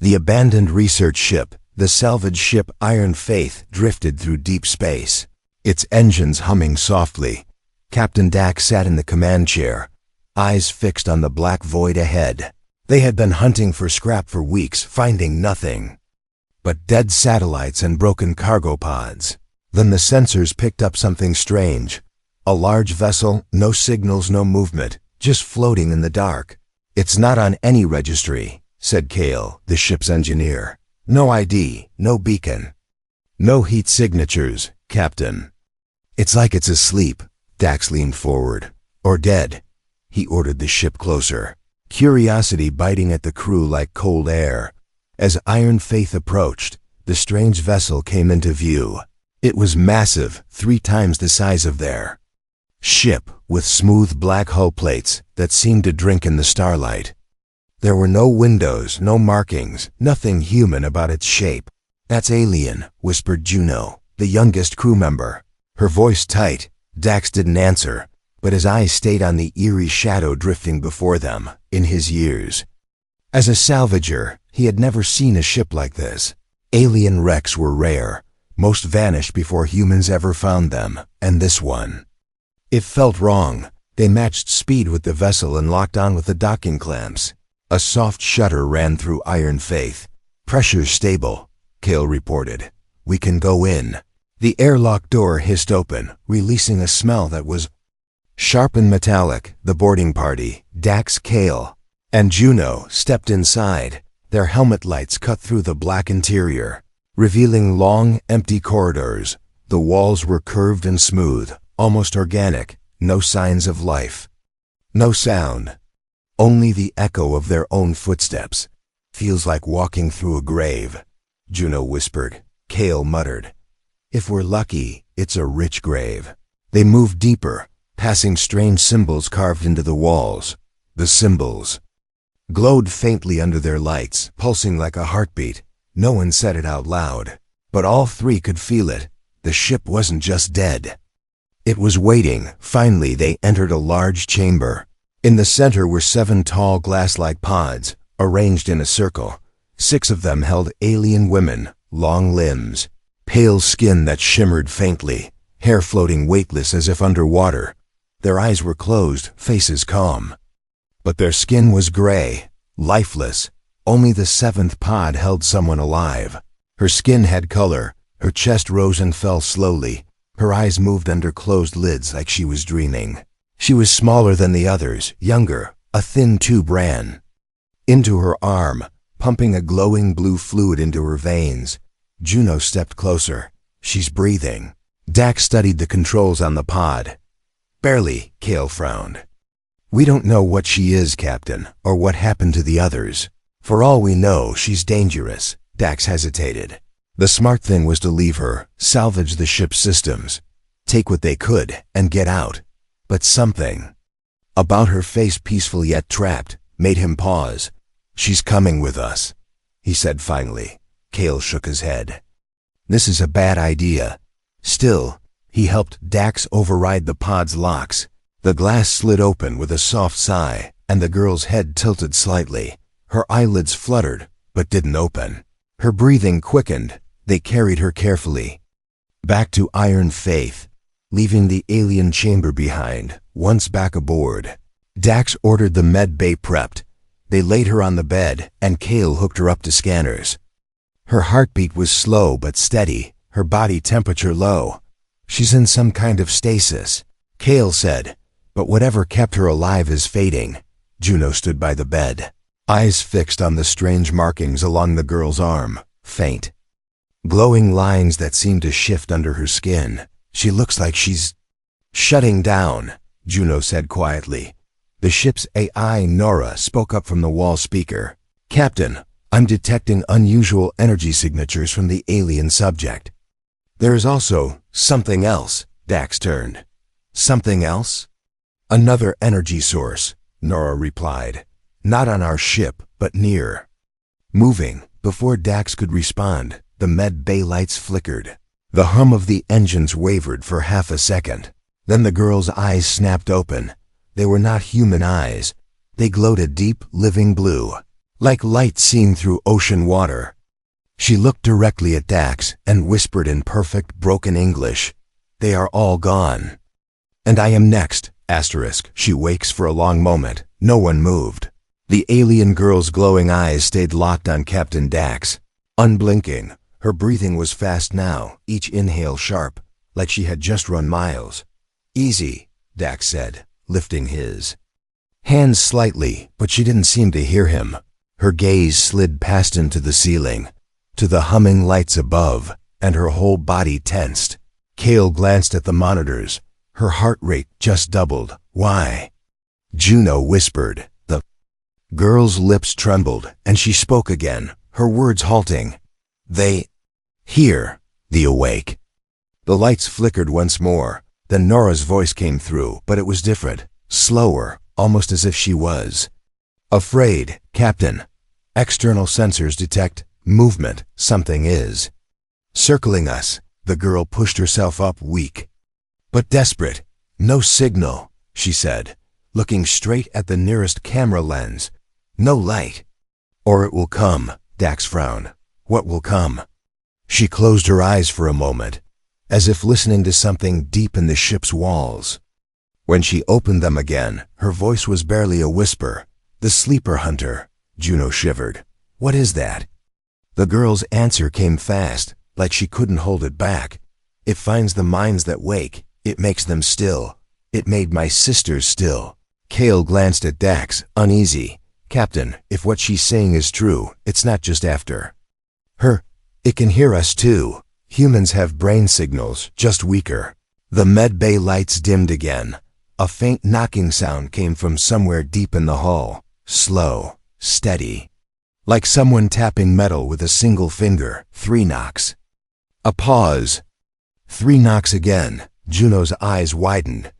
The abandoned research ship, the salvage ship Iron Faith, drifted through deep space, its engines humming softly. Captain Dax sat in the command chair, eyes fixed on the black void ahead. They had been hunting for scrap for weeks, finding nothing but dead satellites and broken cargo pods. Then the sensors picked up something strange. A large vessel, no signals, no movement, just floating in the dark. "It's not on any registry," said Cale, the ship's engineer. "No ID, no beacon. No heat signatures, Captain." "It's like it's asleep." Dax leaned forward. "Or dead." He ordered the ship closer, curiosity biting at the crew like cold air. As Iron Faith approached, the strange vessel came into view. It was massive, 3 times the size of their ship, with smooth black hull plates that seemed to drink in the starlight. There were no windows, no markings, nothing human about its shape. "That's alien," whispered Juno, the youngest crew member. Her voice tight. Dax didn't answer, but his eyes stayed on the eerie shadow drifting before them. In his years as a salvager, he had never seen a ship like this. Alien wrecks were rare. Most vanished before humans ever found them, and this one. It felt wrong. They matched speed with the vessel and locked on with the docking clamps. A soft shudder ran through Iron Faith. "Pressure's stable," Cale reported. "We can go in." The airlock door hissed open, releasing a smell that was sharp and metallic. The boarding party, Dax, Cale, and Juno, stepped inside. Their helmet lights cut through the black interior, revealing long, empty corridors. The walls were curved and smooth, almost organic. No signs of life. No sound. Only the echo of their own footsteps. "Feels like walking through a grave," Juno whispered. Cale muttered, "If we're lucky, it's a rich grave." They moved deeper, passing strange symbols carved into the walls. The symbols glowed faintly under their lights, pulsing like a heartbeat. No one said it out loud, but all 3 could feel it. The ship wasn't just dead. It was waiting. Finally, they entered a large chamber. In the center were 7 tall glass-like pods, arranged in a circle. 6 of them held alien women, long limbs, pale skin that shimmered faintly, hair floating weightless as if underwater. Their eyes were closed, faces calm. But their skin was gray, lifeless. Only the 7th pod held someone alive. Her skin had color. Her chest rose and fell slowly. Her eyes moved under closed lids like she was dreaming. She was smaller than the others, younger. A thin tube ran into her arm, pumping a glowing blue fluid into her veins. Juno stepped closer. "She's breathing." Dax studied the controls on the pod. "Barely," Cale frowned. "We don't know what she is, Captain, or what happened to the others. For all we know, she's dangerous." Dax hesitated. The smart thing was to leave her, salvage the ship's systems, take what they could, and get out. But something about her face, peaceful yet trapped, made him pause. "She's coming with us," he said finally. Cale shook his head. "This is a bad idea." Still, he helped Dax override the pod's locks. The glass slid open with a soft sigh, and the girl's head tilted slightly. Her eyelids fluttered, but didn't open. Her breathing quickened. They carried her carefully back to Iron Faith, leaving the alien chamber behind. Once back aboard, Dax ordered the med bay prepped. They laid her on the bed, and Cale hooked her up to scanners. Her heartbeat was slow but steady, her body temperature low. "She's in some kind of stasis," Cale said, "but whatever kept her alive is fading." Juno stood by the bed, eyes fixed on the strange markings along the girl's arm, faint, glowing lines that seemed to shift under her skin. "She looks like she's shutting down," Juno said quietly. The ship's AI, Nora, spoke up from the wall speaker. "Captain, I'm detecting unusual energy signatures from the alien subject." "There is also something else," Dax turned. "Something else?" "Another energy source," Nora replied. "Not on our ship, but near." Moving. Before Dax could respond, the med bay lights flickered. The hum of the engines wavered for half a second. Then the girl's eyes snapped open. They were not human eyes. They glowed a deep, living blue, like light seen through ocean water. She looked directly at Dax and whispered in perfect broken English, "They are all gone. And I am next." She wakes for a long moment. No one moved. The alien girl's glowing eyes stayed locked on Captain Dax. Unblinking, her breathing was fast now, each inhale sharp, like she had just run miles. "Easy," Dax said, lifting his hands slightly, but she didn't seem to hear him. Her gaze slid past him to the ceiling, to the humming lights above, and her whole body tensed. Kale glanced at the monitors. Her heart rate just doubled. "Why?" Juno whispered. The girl's lips trembled, and she spoke again, her words halting. "They hear the awake." The lights flickered once more. Then Nora's voice came through, but it was different, slower, almost as if she was afraid. "Captain, external sensors detect movement. Something is circling us." The girl pushed herself up, weak but desperate. "No signal," she said, looking straight at the nearest camera lens. "No light." "Or it will come." Dax frowned. "What will come?" She closed her eyes for a moment, as if listening to something deep in the ship's walls. When she opened them again, her voice was barely a whisper. "The sleeper hunter." Juno shivered. "What is that?" The girl's answer came fast, like she couldn't hold it back. "It finds the minds that wake. It makes them still. It made my sisters still." Kale glanced at Dax, uneasy. "Captain, if what she's saying is true, it's not just after her. It can hear us too. Humans have brain signals, just weaker." The med bay lights dimmed again. A faint knocking sound came from somewhere deep in the hull. Slow, steady, like someone tapping metal with a single finger. 3 knocks. A pause. 3 knocks again. Juno's eyes widened.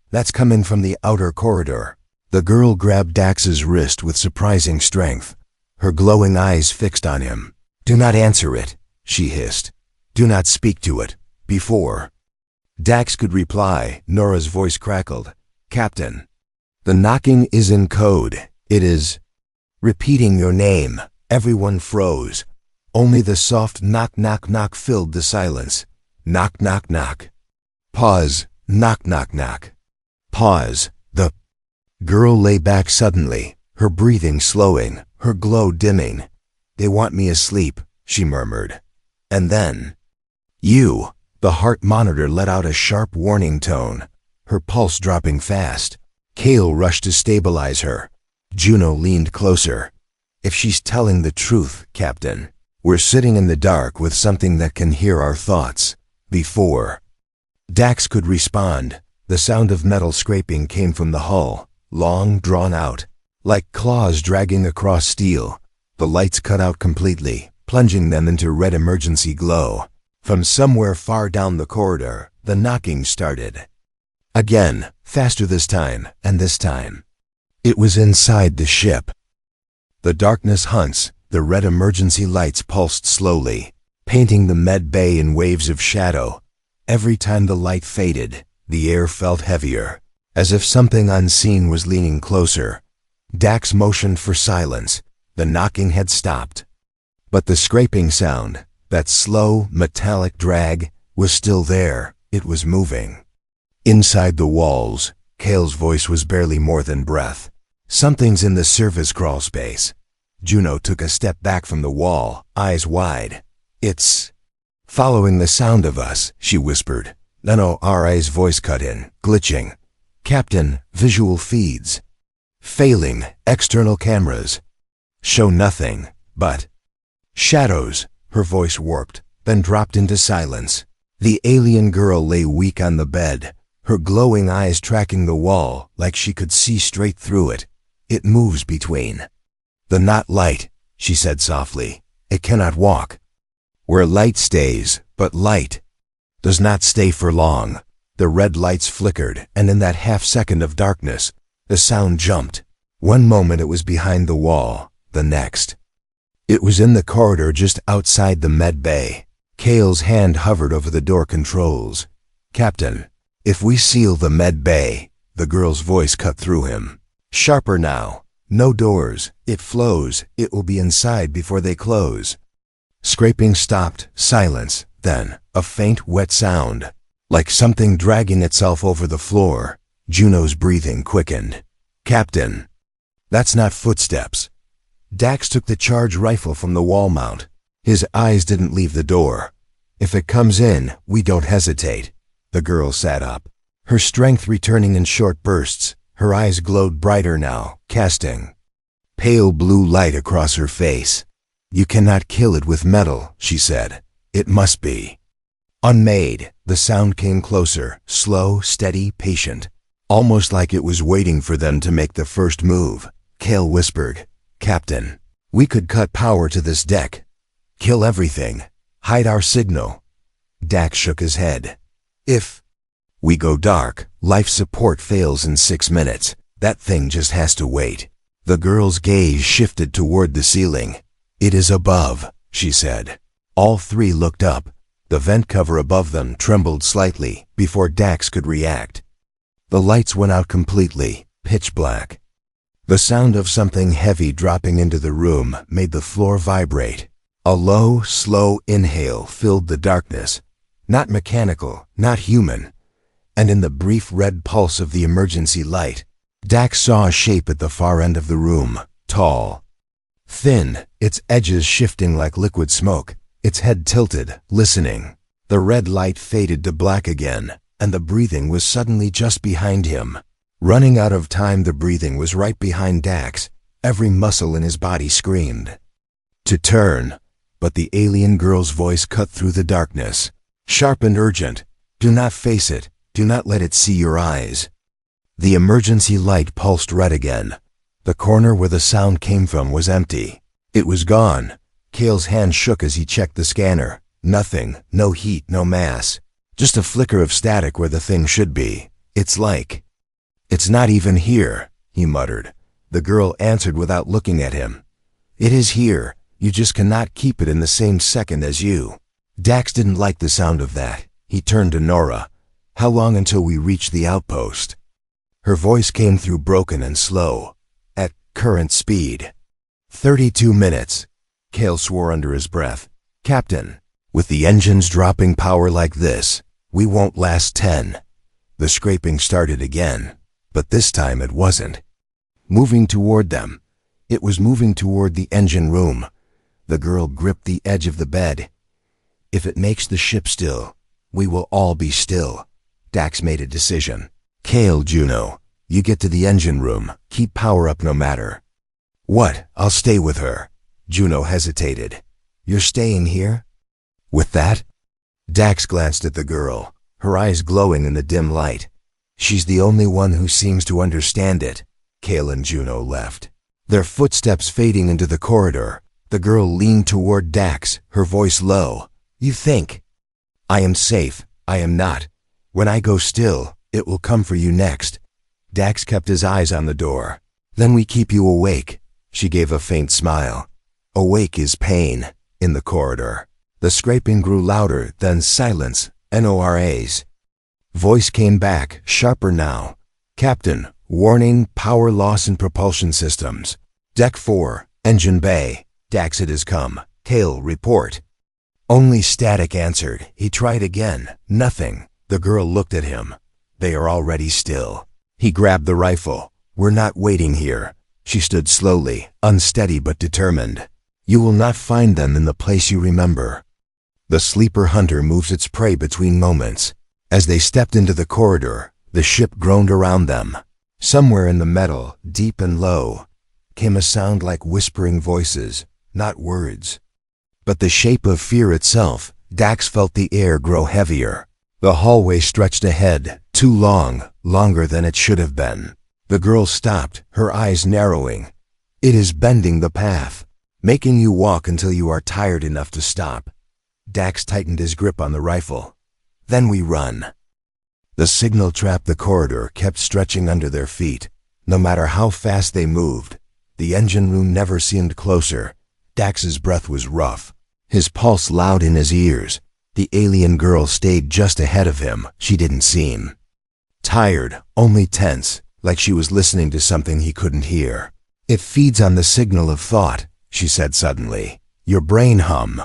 "That's coming from the outer corridor." The girl grabbed Dax's wrist with surprising strength, her glowing eyes fixed on him. "Do not answer it," she hissed. "Do not speak to it." Before Dax could reply, Nora's voice crackled. "Captain, the knocking is in code. It is repeating your name." Everyone froze. Only the soft knock knock knock filled the silence. Knock knock knock. Pause. Knock knock knock. Pause. The girl lay back suddenly, her breathing slowing, her glow dimming. "They want me asleep," she murmured. And then, "You." The heart monitor let out a sharp warning tone, her pulse dropping fast. Kale rushed to stabilize her. Juno leaned closer. "If she's telling the truth, Captain, we're sitting in the dark with something that can hear our thoughts." Before Dax could respond, the sound of metal scraping came from the hull, long drawn out, like claws dragging across steel. The lights cut out completely, plunging them into red emergency glow. From somewhere far down the corridor, the knocking started. Again, faster this time, and this time it was inside the ship. The darkness hunts, the red emergency lights pulsed slowly, painting the med bay in waves of shadow. Every time the light faded, the air felt heavier, as if something unseen was leaning closer. Dax motioned for silence. The knocking had stopped. But the scraping sound, that slow, metallic drag, was still there. It was moving. Inside the walls, Kale's voice was barely more than breath. "Something's in the service crawl space." Juno took a step back from the wall, eyes wide. "It's following the sound of us," she whispered. Then Nora's voice cut in, glitching. "Captain, visual feeds failing. External cameras show nothing but shadows." Her voice warped, then dropped into silence. The alien girl lay weak on the bed, her glowing eyes tracking the wall like she could see straight through it. "It moves between the not light," she said softly. "It cannot walk where light stays, but light does not stay for long." The red lights flickered, and in that half-second of darkness, the sound jumped. One moment it was behind the wall, the next it was in the corridor just outside the med bay. Kale's hand hovered over the door controls. "Captain, if we seal the med bay," the girl's voice cut through him. Sharper now. No doors, it flows, it will be inside before they close. Scraping stopped, silence, then a faint wet sound. Like something dragging itself over the floor. Juno's breathing quickened. "Captain." "That's not footsteps." Dax took the charge rifle from the wall mount. His eyes didn't leave the door. "If it comes in, we don't hesitate." The girl sat up, her strength returning in short bursts. Her eyes glowed brighter now, casting pale blue light across her face. "You cannot kill it with metal," she said. "It must be unmade." The sound came closer, slow, steady, patient, almost like it was waiting for them to make the first move. Kale whispered, "Captain, we could cut power to this deck. Kill everything. Hide our signal." Dax shook his head. "If we go dark, life support fails in 6 minutes. That thing just has to wait." The girl's gaze shifted toward the ceiling. "It is above," she said. All three looked up. The vent cover above them trembled slightly before Dax could react. The lights went out completely, pitch black. The sound of something heavy dropping into the room made the floor vibrate. A low, slow inhale filled the darkness. Not mechanical, not human. And in the brief red pulse of the emergency light, Dax saw a shape at the far end of the room, tall, thin, its edges shifting like liquid smoke, its head tilted, listening. The red light faded to black again, and the breathing was suddenly just behind him. Running out of time, the breathing was right behind Dax. Every muscle in his body screamed to turn, but the alien girl's voice cut through the darkness, sharp and urgent. "Do not face it. Do not let it see your eyes." The emergency light pulsed red again. The corner where the sound came from was empty. It was gone. Kale's hand shook as he checked the scanner. Nothing, no heat, no mass. Just a flicker of static where the thing should be. "It's like it's not even here," he muttered. The girl answered without looking at him. "It is here. You just cannot keep it in the same second as you." Dax didn't like the sound of that. He turned to Nora. "How long until we reach the outpost?" Her voice came through broken and slow. "At current speed." 32 minutes. Kale swore under his breath. "Captain, with the engines dropping power like this, we won't last 10. The scraping started again, but this time it wasn't. Moving toward them. It was moving toward the engine room. The girl gripped the edge of the bed. "If it makes the ship still, we will all be still." Dax made a decision. "Kale, Juno, you get to the engine room. Keep power up no matter." "What? I'll stay with her." Juno hesitated. "You're staying here?" "With that?" Dax glanced at the girl, her eyes glowing in the dim light. "She's the only one who seems to understand it." Kale and Juno left. Their footsteps fading into the corridor. The girl leaned toward Dax, her voice low. "You think I am safe. I am not. When I go still, it will come for you next." Dax kept his eyes on the door. "Then we keep you awake." She gave a faint smile. "Awake is pain." In the corridor, the scraping grew louder, then silence. Nora's voice came back, sharper now. "Captain, warning, power loss in propulsion systems. Deck 4, engine bay. Dax, it has come. Kale, report." Only static answered. He tried again. Nothing. The girl looked at him. "They are already still." He grabbed the rifle. "We're not waiting here." She stood slowly, unsteady but determined. "You will not find them in the place you remember." The sleeper hunter moves its prey between moments. As they stepped into the corridor, the ship groaned around them. Somewhere in the metal, deep and low, came a sound like whispering voices, not words. But the shape of fear itself. Dax felt the air grow heavier. The hallway stretched ahead, too long, longer than it should have been. The girl stopped, her eyes narrowing. "It is bending the path, making you walk until you are tired enough to stop." Dax tightened his grip on the rifle. "Then we run." The signal trap the corridor kept stretching under their feet. No matter how fast they moved, the engine room never seemed closer. Dax's breath was rough, his pulse loud in his ears. The alien girl stayed just ahead of him. She didn't seem tired, only tense, like she was listening to something he couldn't hear. It feeds on the signal of thought, she said suddenly. Your brain hum.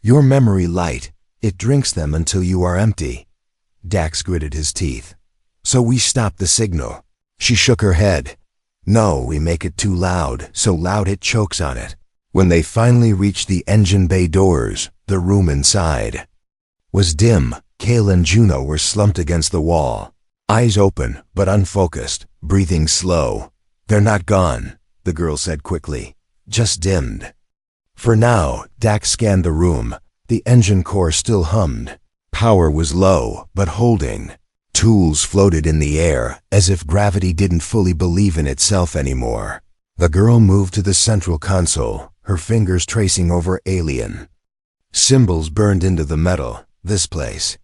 Your memory light. It drinks them until you are empty. Dax gritted his teeth. So we stop the signal. She shook her head. No, we make it too loud, so loud it chokes on it. When they finally reached the engine bay doors, the room inside was dim. Kale and Juno were slumped against the wall, eyes open but unfocused, breathing slow. They're not gone, the girl said quickly. Just dimmed. For now, Dax scanned the room. The engine core still hummed. Power was low, but holding. Tools floated in the air, as if gravity didn't fully believe in itself anymore. The girl moved to the central console, her fingers tracing over alien. Symbols burned into the metal. This place.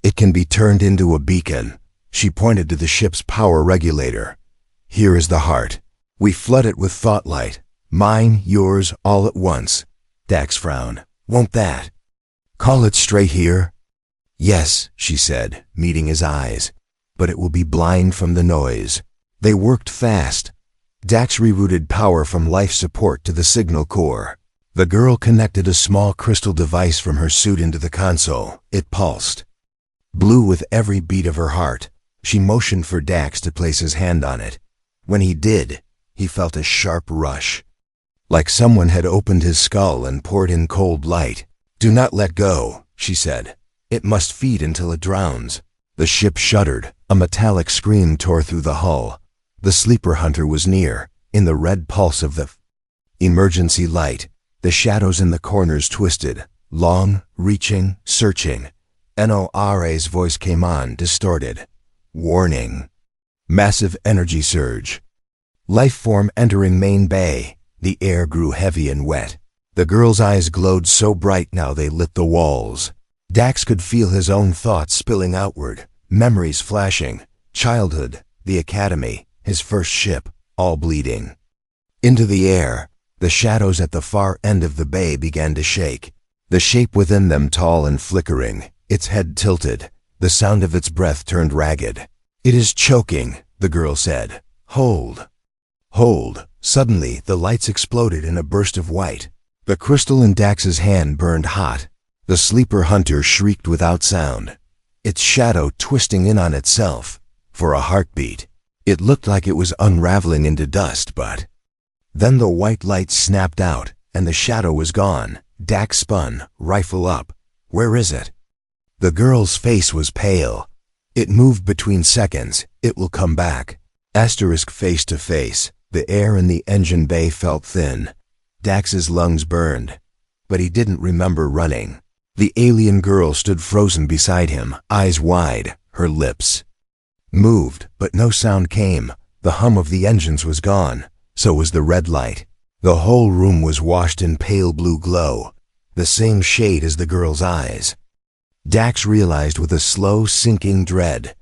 It can be turned into a beacon. She pointed to the ship's power regulator. Here is the heart. We flood it with thought light. Mine, yours, all at once. Dax frowned. Won't that call it straight here? Yes, she said, meeting his eyes. But it will be blind from the noise. They worked fast. Dax rerouted power from life support to the signal core. The girl connected a small crystal device from her suit into the console. It pulsed. Blew with every beat of her heart. She motioned for Dax to place his hand on it. When he did, he felt a sharp rush. Like someone had opened his skull and poured in cold light. Do not let go, she said. It must feed until it drowns. The ship shuddered. A metallic scream tore through the hull. The sleeper hunter was near, in the red pulse of the emergency light. The shadows in the corners twisted, long, reaching, searching. Nora's voice came on, distorted. Warning. Massive energy surge. Life form entering main bay. The air grew heavy and wet. The girl's eyes glowed so bright now they lit the walls. Dax could feel his own thoughts spilling outward, memories flashing. Childhood, the academy, his first ship, all bleeding. Into the air. The shadows at the far end of the bay began to shake. The shape within them tall and flickering, its head tilted. The sound of its breath turned ragged. It is choking, the girl said. Hold. Hold. Suddenly, the lights exploded in a burst of white. The crystal in Dax's hand burned hot. The sleeper hunter shrieked without sound. Its shadow twisting in on itself. For a heartbeat. It looked like it was unraveling into dust, but then the white light snapped out, and the shadow was gone. Dax spun, rifle up. Where is it? The girl's face was pale. It moved between seconds. It will come back. Asterisk face to face. The air in the engine bay felt thin. Dax's lungs burned. But he didn't remember running. The alien girl stood frozen beside him, eyes wide, her lips moved, but no sound came. The hum of the engines was gone. So was the red light. The whole room was washed in pale blue glow, the same shade as the girl's eyes. Dax realized with a slow, sinking dread.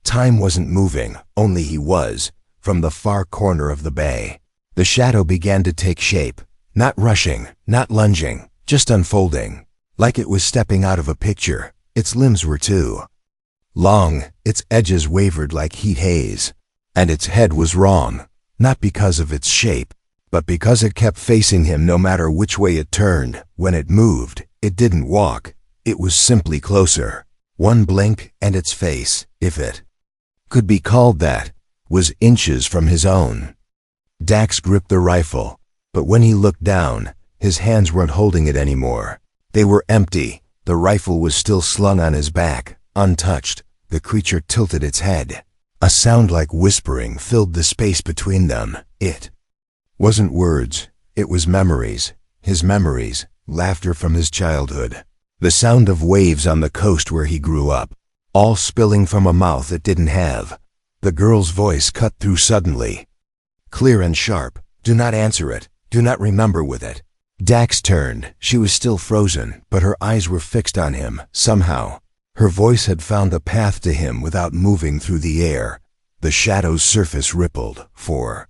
Time wasn't moving, only he was, from the far corner of the bay. The shadow began to take shape, not rushing, not lunging, just unfolding, like it was stepping out of a picture. Its limbs were too long, its edges wavered like heat haze, and its head was wrong. Not because of its shape, but because it kept facing him no matter which way it turned. When it moved, it didn't walk. It was simply closer. One blink and its face, if it could be called that, was inches from his own. Dax gripped the rifle, but when he looked down, his hands weren't holding it anymore. They were empty. The rifle was still slung on his back, untouched. The creature tilted its head. A sound like whispering filled the space between them. It wasn't words, it was memories. His memories, laughter from his childhood. The sound of waves on the coast where he grew up, all spilling from a mouth it didn't have. The girl's voice cut through suddenly. Clear and sharp. Do not answer it. Do not remember with it. Dax turned. She was still frozen, but her eyes were fixed on him, somehow. Her voice had found a path to him without moving through the air. The shadow's surface rippled. For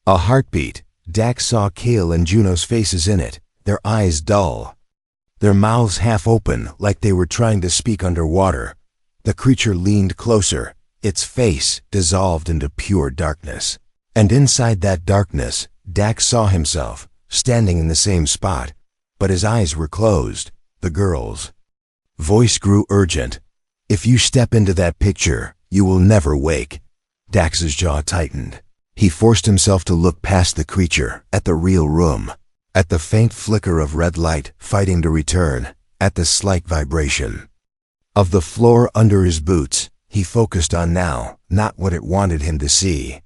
a heartbeat, Dax saw Kale and Juno's faces in it, their eyes dull, their mouths half open like they were trying to speak underwater. The creature leaned closer, its face dissolved into pure darkness. And inside that darkness, Dax saw himself, standing in the same spot, but his eyes were closed. The girl's voice grew urgent. "If you step into that picture, you will never wake." Dax's jaw tightened. He forced himself to look past the creature, at the real room, at the faint flicker of red light fighting to return, at the slight vibration of the floor under his boots. He focused on now, not what it wanted him to see.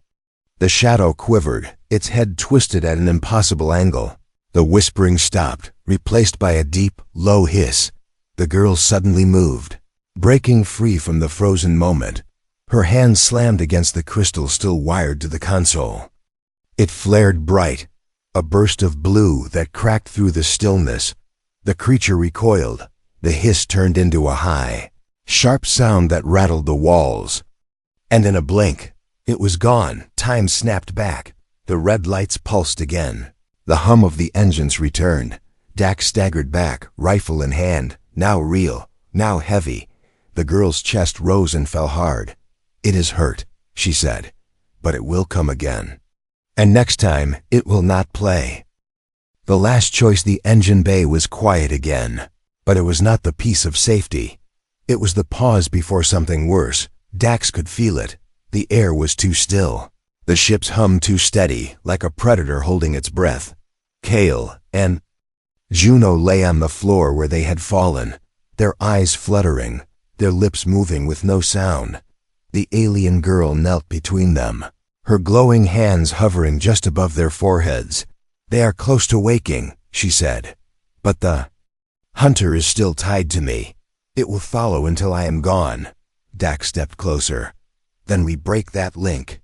The shadow quivered, its head twisted at an impossible angle. The whispering stopped, replaced by a deep, low hiss. The girl suddenly moved, breaking free from the frozen moment. Her hand slammed against the crystal still wired to the console. It flared bright, a burst of blue that cracked through the stillness. The creature recoiled. The hiss turned into a high, sharp sound that rattled the walls. And in a blink, it was gone. Time snapped back. The red lights pulsed again. The hum of the engines returned. Dax staggered back, rifle in hand, now real, now heavy. The girl's chest rose and fell hard. "It is hurt," she said, "but it will come again. And next time, it will not play." The last choice, the engine bay was quiet again. But it was not the peace of safety. It was the pause before something worse. Dax could feel it. The air was too still. The ship's hum too steady, like a predator holding its breath. Kale and Juno lay on the floor where they had fallen, their eyes fluttering, their lips moving with no sound. The alien girl knelt between them, her glowing hands hovering just above their foreheads. "They are close to waking," she said. "But the hunter is still tied to me. It will follow until I am gone." Dax stepped closer. "Then we break that link."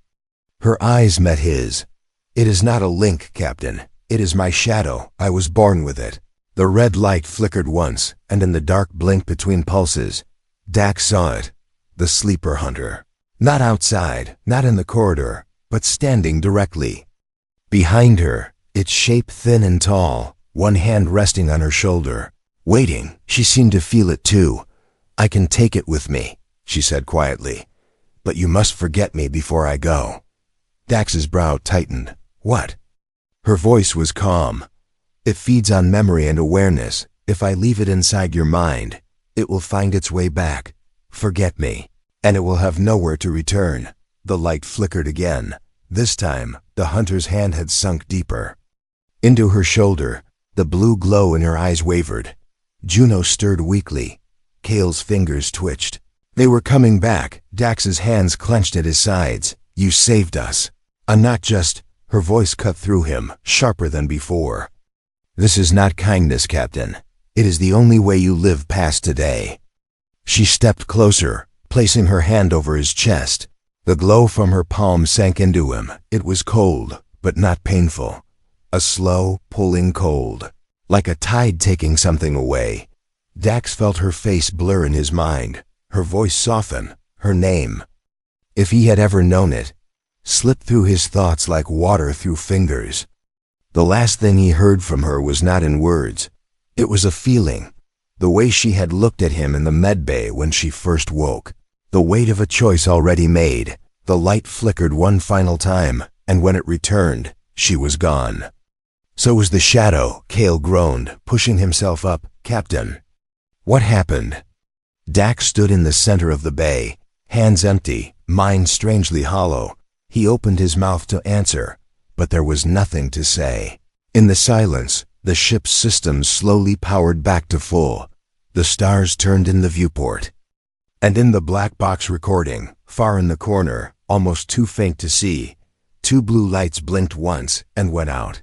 Her eyes met his. "It is not a link, Captain. It is my shadow. I was born with it." The red light flickered once, and in the dark blink between pulses, Dax saw it. The sleeper hunter. Not outside, not in the corridor, but standing directly behind her, its shape thin and tall, one hand resting on her shoulder. Waiting. She seemed to feel it too. "I can take it with me," she said quietly. "But you must forget me before I go." Dax's brow tightened. "What?" Her voice was calm. "It feeds on memory and awareness. If I leave it inside your mind, it will find its way back. Forget me, and it will have nowhere to return." The light flickered again. This time, the hunter's hand had sunk deeper into her shoulder. The blue glow in her eyes wavered. Juno stirred weakly. Kale's fingers twitched. They were coming back. Dax's hands clenched at his sides. "You saved us. Not just..." Her voice cut through him, sharper than before. "This is not kindness, Captain. It is the only way you live past today." She stepped closer, placing her hand over his chest. The glow from her palm sank into him. It was cold, but not painful. A slow, pulling cold, like a tide taking something away. Dax felt her face blur in his mind, her voice soften, her name, if he had ever known it, slipped through his thoughts like water through fingers. The last thing he heard from her was not in words. It was a feeling, the way she had looked at him in the medbay when she first woke. The weight of a choice already made. The light flickered one final time, and when it returned, she was gone. So was the shadow. Kale groaned, pushing himself up. "Captain." "What happened?" Dax stood in the center of the bay, hands empty, mind strangely hollow. He opened his mouth to answer, but there was nothing to say. In the silence, the ship's systems slowly powered back to full. The stars turned in the viewport. And in the black box recording, far in the corner, almost too faint to see, two blue lights blinked once and went out.